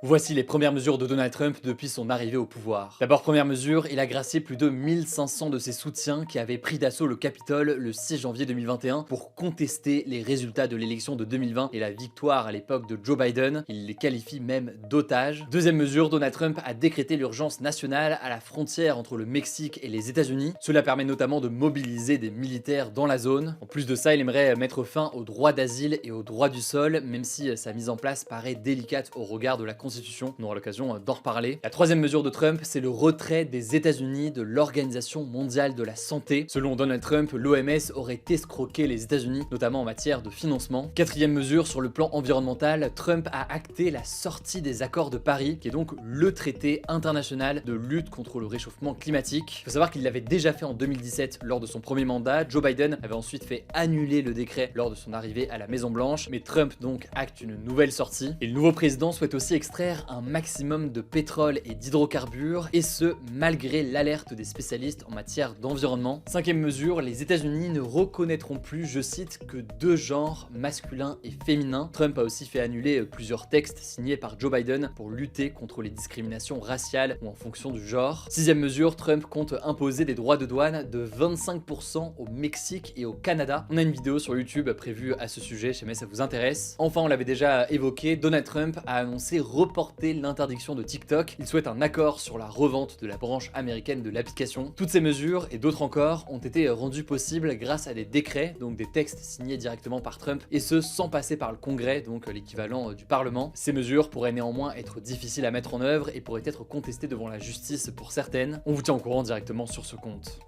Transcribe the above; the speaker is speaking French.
Voici les premières mesures de Donald Trump depuis son arrivée au pouvoir. D'abord, première mesure, il a gracié plus de 1500 de ses soutiens qui avaient pris d'assaut le Capitole le 6 janvier 2021 pour contester les résultats de l'élection de 2020 et la victoire à l'époque de Joe Biden. Il les qualifie même d'otages. Deuxième mesure, Donald Trump a décrété l'urgence nationale à la frontière entre le Mexique et les États-Unis. Cela permet notamment de mobiliser des militaires dans la zone. En plus de ça, il aimerait mettre fin au droit d'asile et au droit du sol, même si sa mise en place paraît délicate au regard de la Constitution. On aura l'occasion d'en reparler. La troisième mesure de Trump, c'est le retrait des États-Unis de l'Organisation mondiale de la santé. Selon Donald Trump, l'OMS aurait escroqué les États-Unis, notamment en matière de financement. Quatrième mesure, sur le plan environnemental, Trump a acté la sortie des accords de Paris, qui est donc le traité international de lutte contre le réchauffement climatique. Il faut savoir qu'il l'avait déjà fait en 2017 lors de son premier mandat. Joe Biden avait ensuite fait annuler le décret lors de son arrivée à la Maison Blanche, mais Trump donc acte une nouvelle sortie. Et le nouveau président souhaite aussi extraire un maximum de pétrole et d'hydrocarbures, et ce malgré l'alerte des spécialistes en matière d'environnement. Cinquième mesure, les États-Unis ne reconnaîtront plus, je cite, que deux genres, masculin et féminin. Trump a aussi fait annuler plusieurs textes signés par Joe Biden pour lutter contre les discriminations raciales ou en fonction du genre. Sixième mesure, Trump compte imposer des droits de douane de 25% au Mexique et au Canada. On a une vidéo sur YouTube prévue à ce sujet, si jamais ça vous intéresse. Enfin, on l'avait déjà évoqué, Donald Trump a annoncé reporter l'interdiction de TikTok. Il souhaite un accord sur la revente de la branche américaine de l'application. Toutes ces mesures, et d'autres encore, ont été rendues possibles grâce à des décrets, donc des textes signés directement par Trump, et ce sans passer par le Congrès, donc l'équivalent du Parlement. Ces mesures pourraient néanmoins être difficiles à mettre en œuvre et pourraient être contestées devant la justice pour certaines. On vous tient au courant directement sur ce compte.